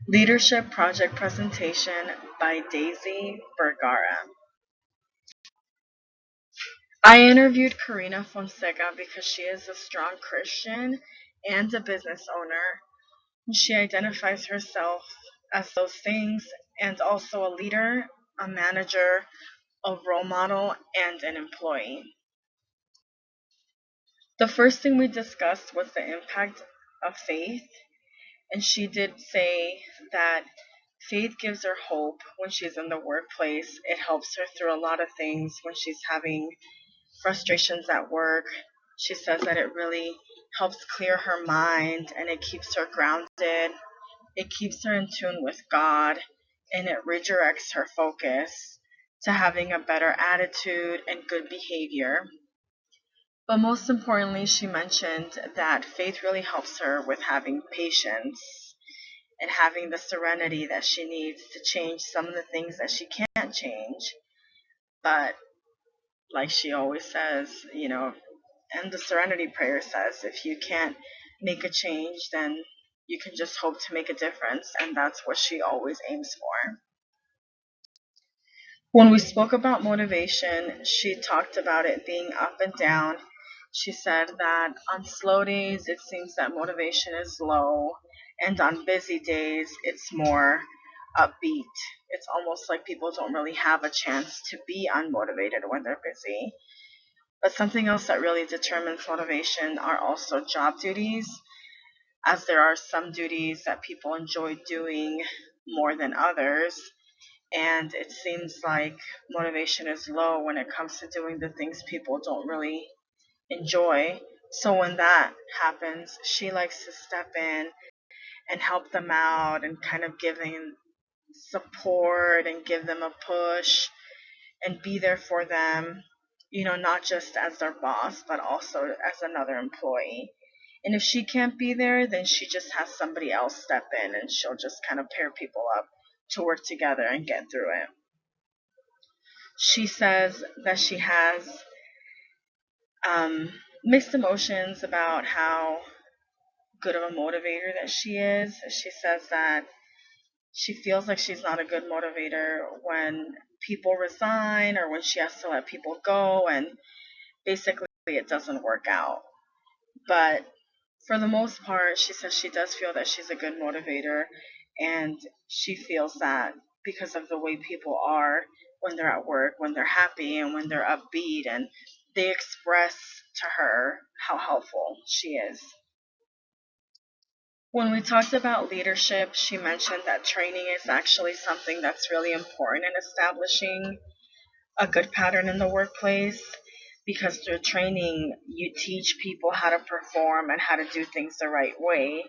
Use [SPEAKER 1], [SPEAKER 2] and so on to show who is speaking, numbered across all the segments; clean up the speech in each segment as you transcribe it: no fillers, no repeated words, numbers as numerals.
[SPEAKER 1] Leadership Project Presentation by Daisy Vergara. I interviewed Karina Fonseca because she is a strong Christian and a business owner. She identifies herself as those things and also a leader, a manager, a role model, and an employee. The first thing we discussed was the impact of faith, and she did say that faith gives her hope when she's in the workplace. It helps her through a lot of things when she's having frustrations at work. She says that it really helps clear her mind and it keeps her grounded. It keeps her in tune with God and it redirects her focus to having a better attitude and good behavior. But most importantly, she mentioned that faith really helps her with having patience and having the serenity that she needs to change some of the things that she can't change. But like she always says, and the serenity prayer says, if you can't make a change, then you can just hope to make a difference. And that's what she always aims for. When we spoke about motivation, she talked about it being up and down. She said that on slow days, it seems that motivation is low, and on busy days, it's more upbeat. It's almost like people don't really have a chance to be unmotivated when they're busy. But something else that really determines motivation are also job duties, as there are some duties that people enjoy doing more than others. And it seems like motivation is low when it comes to doing the things people don't really enjoy. So when that happens, she likes to step in and help them out and kind of give them support and give them a push and be there for them, not just as their boss, but also as another employee. And if she can't be there, then she just has somebody else step in and she'll just kind of pair people up to work together and get through it. She says that she has mixed emotions about how good of a motivator that she is. She says that she feels like she's not a good motivator when people resign or when she has to let people go, and basically it doesn't work out. But for the most part, she says she does feel that she's a good motivator, and she feels that because of the way people are when they're at work, when they're happy and when they're upbeat, and they express to her how helpful she is. When we talked about leadership, she mentioned that training is actually something that's really important in establishing a good pattern in the workplace, because through training you teach people how to perform and how to do things the right way,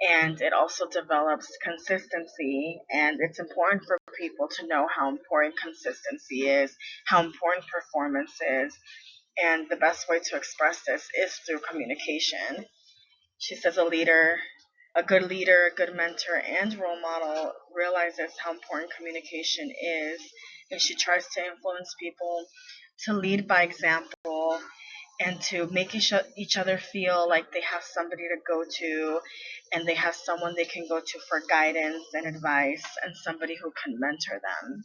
[SPEAKER 1] and it also develops consistency, and it's important for people to know how important consistency is, how important performance is, and the best way to express this is through communication. She says a good leader, a good mentor, and role model realizes how important communication is, and she tries to influence people to lead by example and to make each other feel like they have somebody to go to and they have someone they can go to for guidance and advice and somebody who can mentor them.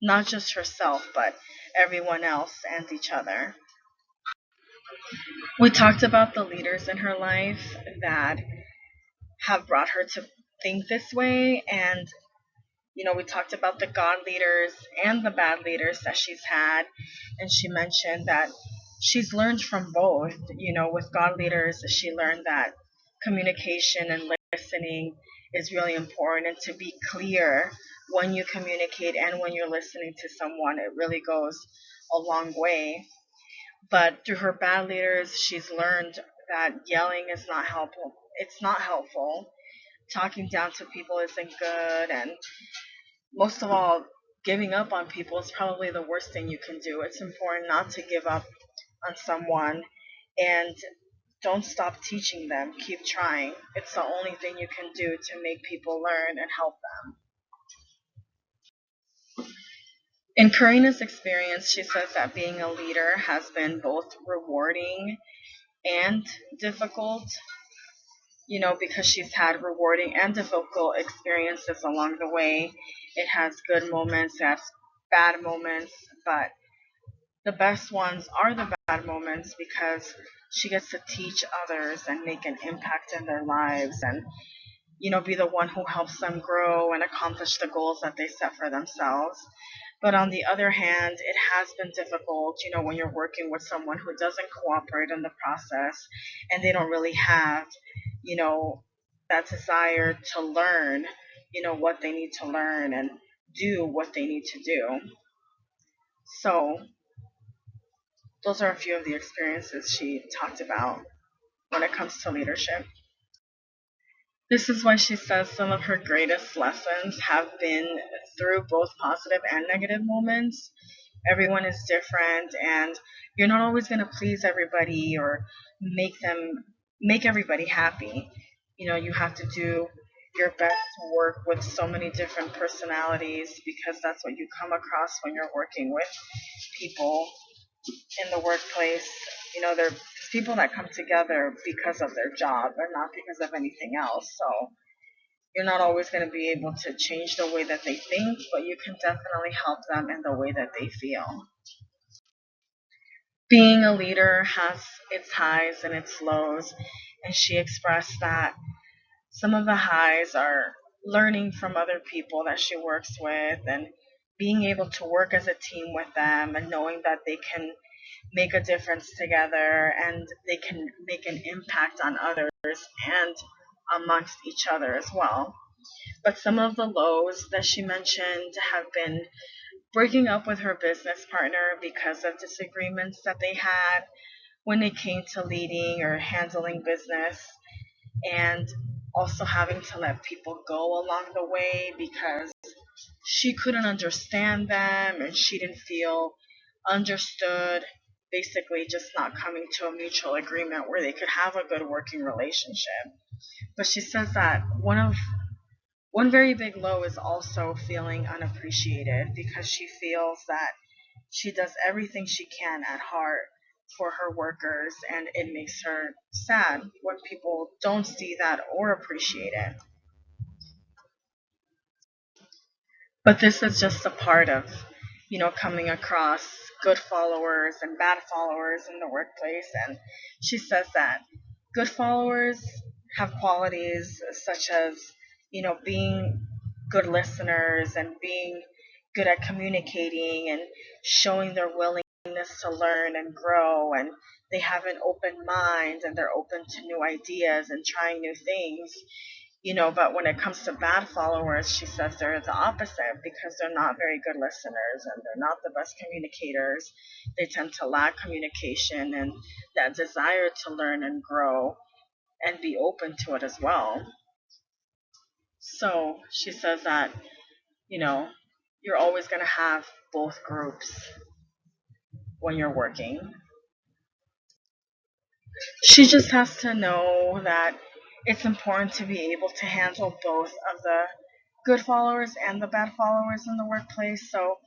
[SPEAKER 1] Not just herself, but everyone else and each other. We talked about the leaders in her life that have brought her to think this way, and we talked about the God leaders and the bad leaders that she's had, and she mentioned that she's learned from both. With God leaders, she learned that communication and listening is really important, and to be clear when you communicate and when you're listening to someone, it really goes a long way. But through her bad leaders, she's learned that yelling is not helpful. It's not helpful. Talking down to people isn't good, and most of all, giving up on people is probably the worst thing you can do. It's important not to give up on someone, and don't stop teaching them. Keep trying. It's the only thing you can do to make people learn and help them. In Karina's experience, she says that being a leader has been both rewarding and difficult. because she's had rewarding and difficult experiences along the way. It has good moments, it has bad moments, but the best ones are the bad moments because she gets to teach others and make an impact in their lives and, be the one who helps them grow and accomplish the goals that they set for themselves. But on the other hand, it has been difficult, when you're working with someone who doesn't cooperate in the process and they don't really have, you know, that desire to learn, what they need to learn and do what they need to do. So, those are a few of the experiences she talked about when it comes to leadership. This is why she says some of her greatest lessons have been through both positive and negative moments. Everyone is different, and you're not always going to please everybody or make everybody happy. You have to do your best to work with so many different personalities because that's what you come across when you're working with people in the workplace. They're people that come together because of their job and not because of anything else. So you're not always going to be able to change the way that they think, but you can definitely help them in the way that they feel. Being a leader has its highs and its lows, and she expressed that some of the highs are learning from other people that she works with and being able to work as a team with them and knowing that they can make a difference together and they can make an impact on others and amongst each other as well. But some of the lows that she mentioned have been breaking up with her business partner because of disagreements that they had when it came to leading or handling business, and also having to let people go along the way because she couldn't understand them and she didn't feel understood, basically just not coming to a mutual agreement where they could have a good working relationship. But she says that one very big low is also feeling unappreciated because she feels that she does everything she can at heart for her workers, and it makes her sad when people don't see that or appreciate it. But this is just a part of, coming across good followers and bad followers in the workplace. And she says that good followers have qualities such as, being good listeners and being good at communicating and showing their willingness to learn and grow. And they have an open mind and they're open to new ideas and trying new things. But when it comes to bad followers, she says they're the opposite because they're not very good listeners and they're not the best communicators. They tend to lack communication and that desire to learn and grow and be open to it as well. So she says that, you know, you're always going to have both groups when you're working. She just has to know that it's important to be able to handle both of the good followers and the bad followers in the workplace. So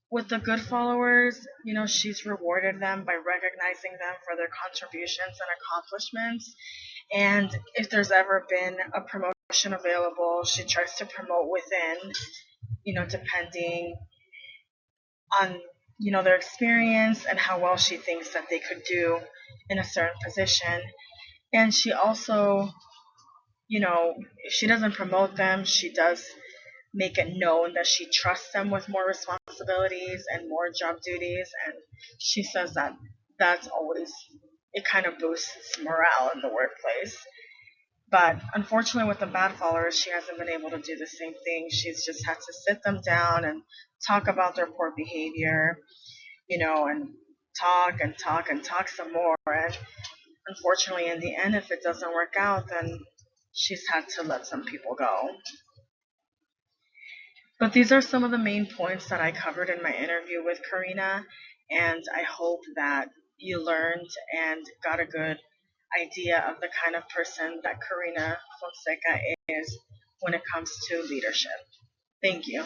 [SPEAKER 1] with the good followers, she's rewarded them by recognizing them for their contributions and accomplishments. And if there's ever been a promotion available, she tries to promote within, depending on, their experience and how well she thinks that they could do in a certain position. And she also, if she doesn't promote them, she does make it known that she trusts them with more responsibilities and more job duties. And she says that that's always, it kind of boosts morale in the workplace. But unfortunately, with the bad followers, she hasn't been able to do the same thing. She's just had to sit them down and talk about their poor behavior, and talk and talk and talk some more. And unfortunately, in the end, if it doesn't work out, then she's had to let some people go. But these are some of the main points that I covered in my interview with Karina, and I hope that you learned and got a good idea of the kind of person that Karina Fonseca is when it comes to leadership. Thank you.